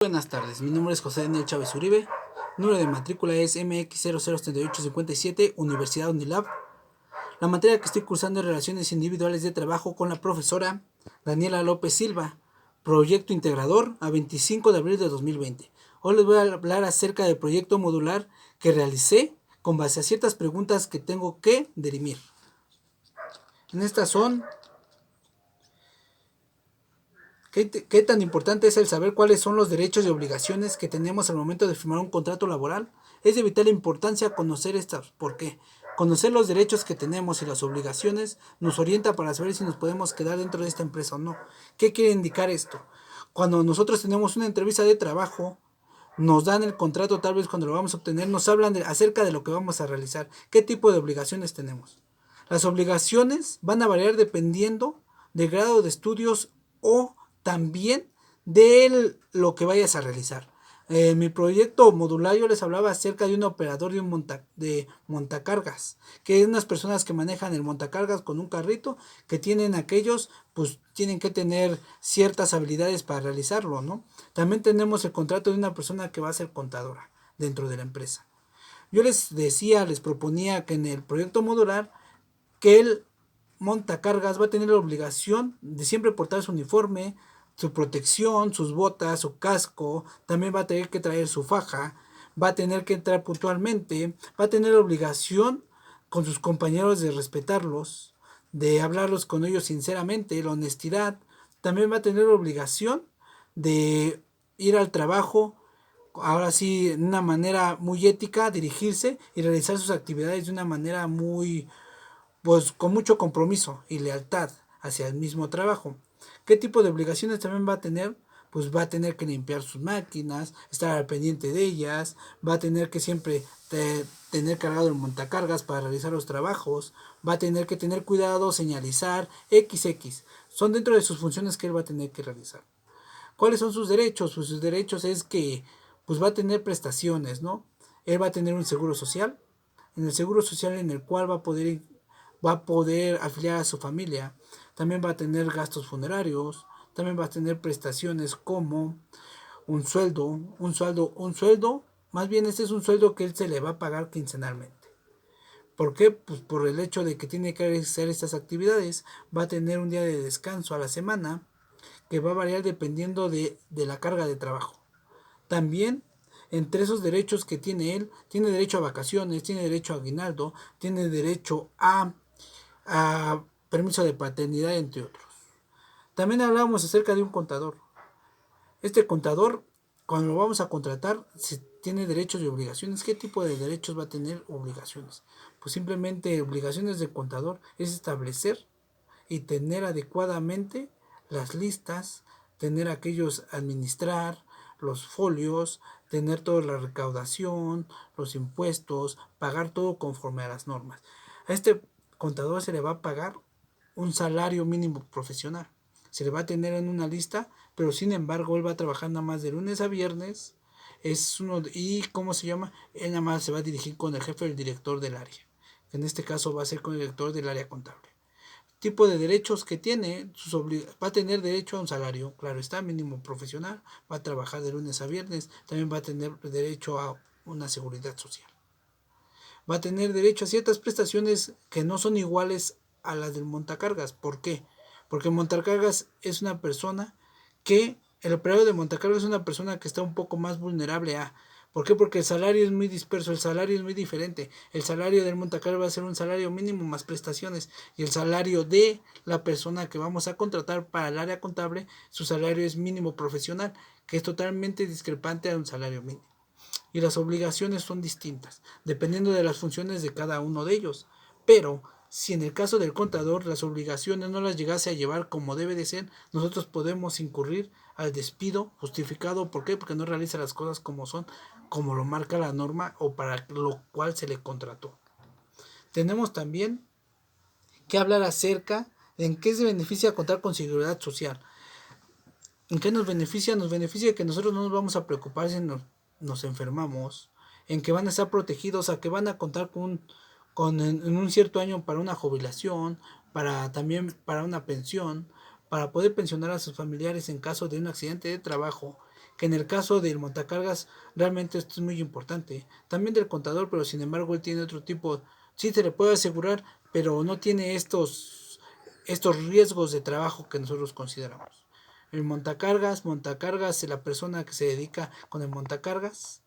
Buenas tardes, mi nombre es José Daniel Chávez Uribe, número de matrícula es MX007857, Universidad Unilab. La materia que estoy cursando es Relaciones Individuales de Trabajo con la profesora Daniela López Silva, proyecto integrador a 25 de abril de 2020. Hoy les voy a hablar acerca del proyecto modular que realicé con base a ciertas preguntas que tengo que dirimir. En estas son: ¿qué tan importante es el saber cuáles son los derechos y obligaciones que tenemos al momento de firmar un contrato laboral? Es de vital importancia conocer estas. ¿Por qué? Conocer los derechos que tenemos y las obligaciones nos orienta para saber si nos podemos quedar dentro de esta empresa o no. ¿Qué quiere indicar esto? Cuando nosotros tenemos una entrevista de trabajo, nos dan el contrato, tal vez cuando lo vamos a obtener, nos hablan acerca de lo que vamos a realizar, qué tipo de obligaciones tenemos. Las obligaciones van a variar dependiendo del grado de estudios o también de lo que vayas a realizar. En mi proyecto modular yo les hablaba acerca de un operador de montacargas, que es unas personas que manejan el montacargas con un carrito, que tienen aquellos, pues tienen que tener ciertas habilidades para realizarlo, ¿no? También tenemos el contrato de una persona que va a ser contadora dentro de la empresa. Yo les proponía que en el proyecto modular, que el montacargas va a tener la obligación de siempre portar su uniforme, su protección, sus botas, su casco, también va a tener que traer su faja, va a tener que entrar puntualmente, va a tener la obligación con sus compañeros de respetarlos, de hablarlos con ellos sinceramente, la honestidad, también va a tener la obligación de ir al trabajo, ahora sí, de una manera muy ética, dirigirse y realizar sus actividades de una manera muy, pues con mucho compromiso y lealtad hacia el mismo trabajo. ¿Qué tipo de obligaciones también va a tener? Pues va a tener que limpiar sus máquinas, estar al pendiente de ellas, va a tener que siempre tener cargado el montacargas para realizar los trabajos, va a tener que tener cuidado, señalizar, XX. Son dentro de sus funciones que él va a tener que realizar. ¿Cuáles son sus derechos? Pues sus derechos es que pues va a tener prestaciones, ¿no? Él va a tener un seguro social, en el seguro social en el cual va a poder afiliar a su familia. También va a tener gastos funerarios, también va a tener prestaciones como un sueldo, más bien este es un sueldo que él se le va a pagar quincenalmente. ¿Por qué? Pues por el hecho de que tiene que hacer estas actividades, va a tener un día de descanso a la semana, que va a variar dependiendo de la carga de trabajo. También, entre esos derechos que tiene él, tiene derecho a vacaciones, tiene derecho a aguinaldo, tiene derecho a permiso de paternidad, entre otros. También hablábamos acerca de un contador. Este contador, cuando lo vamos a contratar, si tiene derechos y obligaciones. ¿Qué tipo de derechos va a tener obligaciones? Pues simplemente obligaciones de contador es establecer y tener adecuadamente las listas, tener aquellos, administrar los folios, tener toda la recaudación, los impuestos, pagar todo conforme a las normas. A este contador se le va a pagar un salario mínimo profesional. Se le va a tener en una lista, pero sin embargo él va a trabajar nada más de lunes a viernes. ¿Y cómo se llama? Él nada más se va a dirigir con el jefe del director del área. En este caso va a ser con el director del área contable. Tipo de derechos que tiene, va a tener derecho a un salario, claro está, mínimo profesional, va a trabajar de lunes a viernes, también va a tener derecho a una seguridad social. Va a tener derecho a ciertas prestaciones que no son iguales a las del montacargas. ¿Por qué? Porque el montacargas es una persona el operador de montacargas es una persona que está un poco más vulnerable a. ¿Por qué? Porque el salario es muy disperso, el salario es muy diferente. El salario del montacargas va a ser un salario mínimo más prestaciones. Y el salario de la persona que vamos a contratar para el área contable, su salario es mínimo profesional, que es totalmente discrepante a un salario mínimo. Y las obligaciones son distintas, dependiendo de las funciones de cada uno de ellos. Pero si en el caso del contador las obligaciones no las llegase a llevar como debe de ser, nosotros podemos incurrir al despido justificado. ¿Por qué? Porque no realiza las cosas como son, como lo marca la norma o para lo cual se le contrató. Tenemos también que hablar acerca de en qué se beneficia contar con seguridad social. ¿En qué nos beneficia? Nos beneficia que nosotros no nos vamos a preocupar si nos enfermamos, en que van a estar protegidos, a que van a contar en un cierto año para una jubilación, también para una pensión, para poder pensionar a sus familiares en caso de un accidente de trabajo, que en el caso del montacargas realmente esto es muy importante. También del contador, pero sin embargo él tiene otro tipo, sí se le puede asegurar, pero no tiene estos riesgos de trabajo que nosotros consideramos. El montacargas es la persona que se dedica con el montacargas,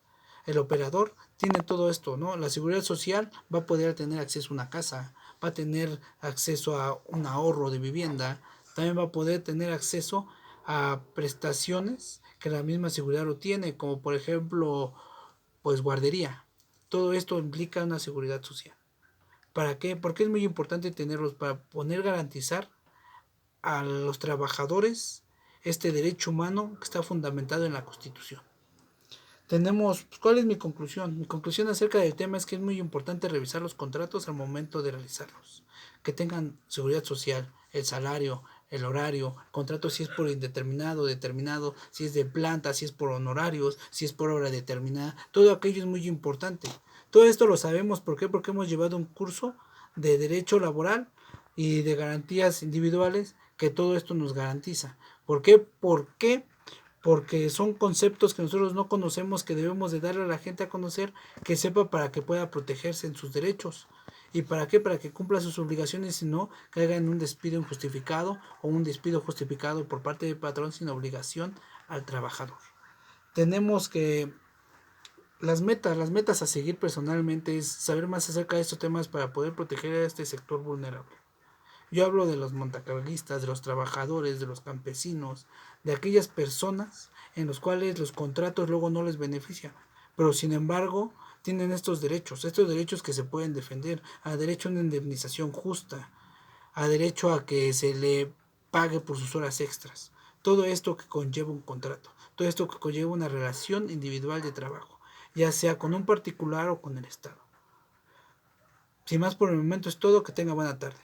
el operador, tiene todo esto, ¿no? La seguridad social va a poder tener acceso a una casa, va a tener acceso a un ahorro de vivienda, también va a poder tener acceso a prestaciones que la misma seguridad lo tiene, como por ejemplo, pues guardería. Todo esto implica una seguridad social. ¿Para qué? Porque es muy importante tenerlos para poder garantizar a los trabajadores este derecho humano que está fundamentado en la Constitución. Tenemos, pues, ¿cuál es mi conclusión? Mi conclusión acerca del tema es que es muy importante revisar los contratos al momento de realizarlos. Que tengan seguridad social, el salario, el horario, contrato si es por indeterminado, determinado, si es de planta, si es por honorarios, si es por hora determinada. Todo aquello es muy importante. Todo esto lo sabemos, ¿por qué? Porque hemos llevado un curso de derecho laboral y de garantías individuales que todo esto nos garantiza. ¿Por qué? Porque son conceptos que nosotros no conocemos, que debemos de darle a la gente a conocer, que sepa para que pueda protegerse en sus derechos. ¿Y para qué? Para que cumpla sus obligaciones y no caiga en un despido injustificado o un despido justificado por parte del patrón sin obligación al trabajador. Tenemos que las metas a seguir personalmente es saber más acerca de estos temas para poder proteger a este sector vulnerable. Yo hablo de los montacarguistas, de los trabajadores, de los campesinos, de aquellas personas en los cuales los contratos luego no les benefician, pero sin embargo tienen estos derechos que se pueden defender, a derecho a una indemnización justa, a derecho a que se le pague por sus horas extras. Todo esto que conlleva un contrato, todo esto que conlleva una relación individual de trabajo, ya sea con un particular o con el Estado. Sin más por el momento es todo, que tenga buena tarde.